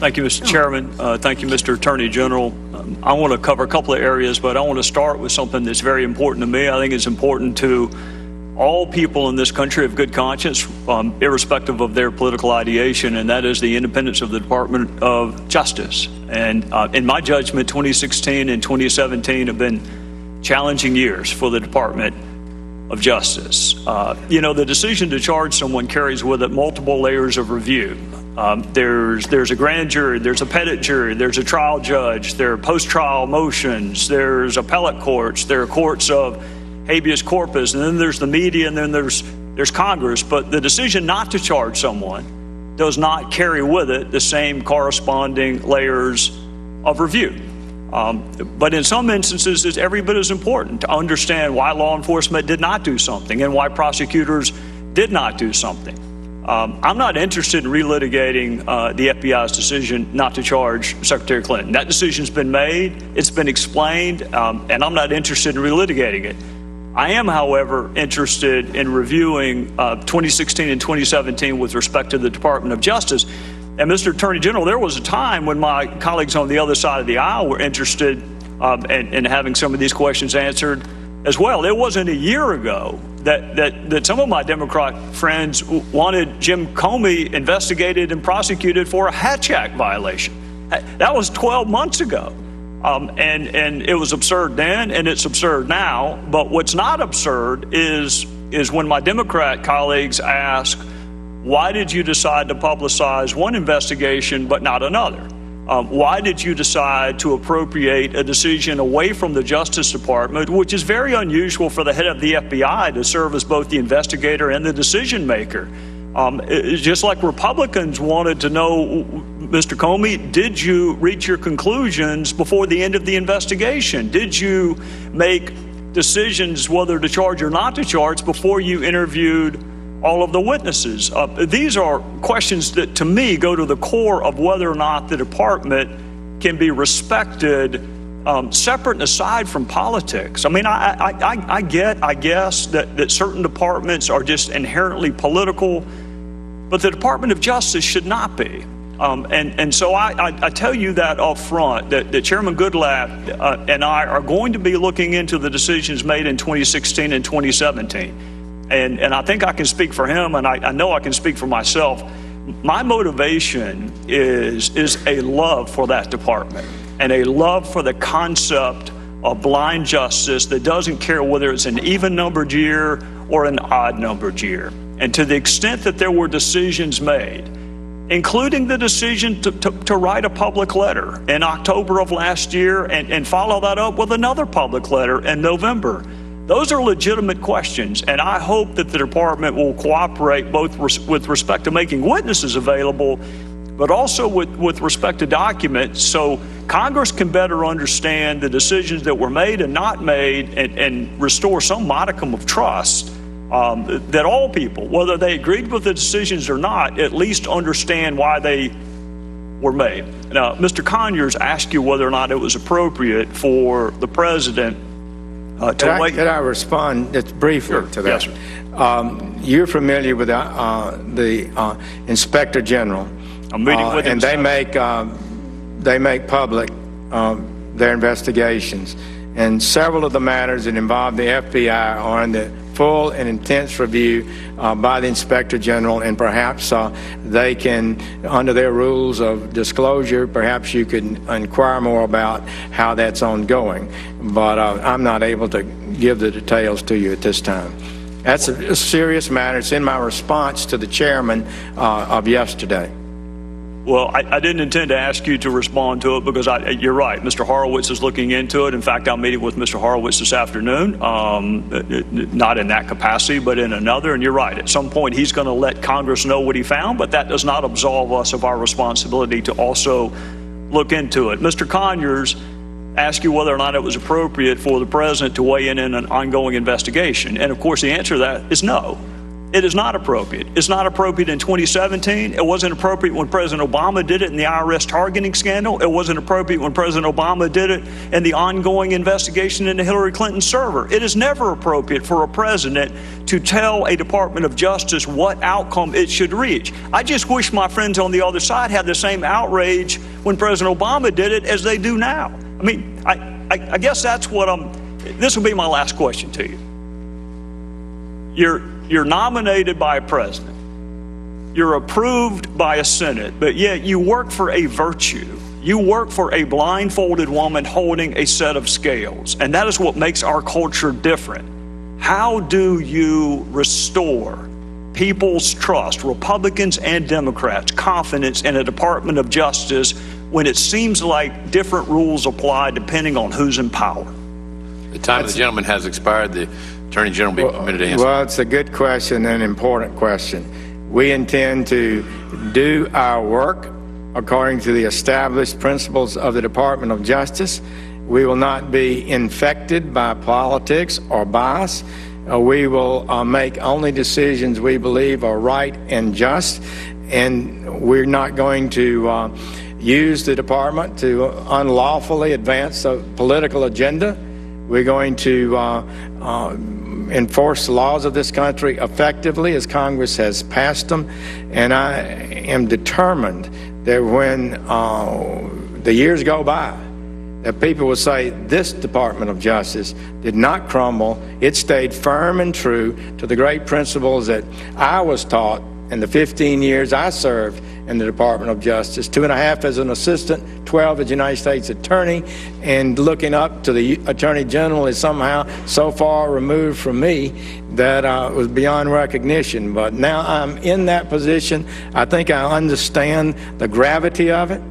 Thank you, Mr. Chairman. Thank you, Mr. Attorney General. I want to cover a couple of areas, but I want to start with something that's very important to me. I think it's important to all people in this country of good conscience, irrespective of their political ideation, and that is the independence of the Department of Justice. And in my judgment, 2016 and 2017 have been challenging years for the Department of Justice. The decision to charge someone carries with it multiple layers of review. There's a grand jury, there's a petit jury, there's a trial judge, there are post-trial motions, there's appellate courts, there are courts of habeas corpus, and then there's the media, and then there's Congress. But the decision not to charge someone does not carry with it the same corresponding layers of review. But in some instances, it's every bit as important to understand why law enforcement did not do something and why prosecutors did not do something. I'm not interested in relitigating the FBI's decision not to charge Secretary Clinton. That decision's been made, it's been explained, and I'm not interested in relitigating it. I am, however, interested in reviewing 2016 and 2017 with respect to the Department of Justice. And Mr. Attorney General, there was a time when my colleagues on the other side of the aisle were interested in having some of these questions answered as well. It wasn't a year ago that some of my Democrat friends wanted Jim Comey investigated and prosecuted for a Hatch Act violation. That was 12 months ago. And it was absurd then, and it's absurd now. But what's not absurd is when my Democrat colleagues ask, why did you decide to publicize one investigation but not another? Why did you decide to appropriate a decision away from the Justice Department, which is very unusual for the head of the FBI to serve as both the investigator and the decision maker? Just like Republicans wanted to know, Mr. Comey, did you reach your conclusions before the end of the investigation? Did you make decisions whether to charge or not to charge before you interviewed all of the witnesses? These are questions that, to me, go to the core of whether or not the department can be respected, separate and aside from politics. I mean, I guess that certain departments are just inherently political, but the Department of Justice should not be. And so I tell you that up front, that Chairman Goodlatte and I are going to be looking into the decisions made in 2016 and 2017. And I think I can speak for him, and I know I can speak for myself. My motivation is a love for that department and a love for the concept of blind justice that doesn't care whether it's an even-numbered year or an odd-numbered year. And to the extent that there were decisions made, including the decision to write a public letter in October of last year and follow that up with another public letter in November, those are legitimate questions, and I hope that the department will cooperate both with respect to making witnesses available, but also with respect to documents, so Congress can better understand the decisions that were made and not made, and restore some modicum of trust that all people, whether they agreed with the decisions or not, at least understand why they were made. Now, Mr. Conyers asked you whether or not it was appropriate for the president Could I respond just briefly to that? Yes, sir. You're familiar with the Inspector General. I'm meeting with him. And they make public their investigations. And several of the matters that involve the FBI are in the full and intense review by the Inspector General, and perhaps they can, under their rules of disclosure, perhaps you could inquire more about how that's ongoing. But I'm not able to give the details to you at this time. That's a serious matter. It's in my response to the chairman of yesterday. Well, I didn't intend to ask you to respond to it because you're right. Mr. Horowitz is looking into it. In fact, I'm meeting with Mr. Horowitz this afternoon, not in that capacity, but in another. And you're right. At some point, he's going to let Congress know what he found, but that does not absolve us of our responsibility to also look into it. Mr. Conyers asked you whether or not it was appropriate for the president to weigh in an ongoing investigation. And, of course, the answer to that is no. It is not appropriate. It's not appropriate in 2017. It wasn't appropriate when President Obama did it in the IRS targeting scandal. It wasn't appropriate when President Obama did it in the ongoing investigation into Hillary Clinton's server. It is never appropriate for a president to tell a Department of Justice what outcome it should reach. I just wish my friends on the other side had the same outrage when President Obama did it as they do now. I mean, I guess that's what this will be my last question to you. You're nominated by a president. You're approved by a Senate, but yet you work for a virtue. You work for a blindfolded woman holding a set of scales, and that is what makes our culture different. How do you restore people's trust, Republicans and Democrats, confidence in a Department of Justice when it seems like different rules apply depending on who's in power? The time of the gentleman has expired. The Attorney General will be permitted to answer. Well, it's a good question and an important question. We intend to do our work according to the established principles of the Department of Justice. We will not be infected by politics or bias. We will make only decisions we believe are right and just, and we're not going to use the department to unlawfully advance a political agenda. We're going to enforce the laws of this country effectively as Congress has passed them, and I am determined that when the years go by, that people will say this Department of Justice did not crumble. It stayed firm and true to the great principles that I was taught in the 15 years I served in the Department of Justice, 2.5 as an assistant, 12 as United States Attorney, and looking up to the Attorney General is somehow so far removed from me that it was beyond recognition. But now I'm in that position. I think I understand the gravity of it.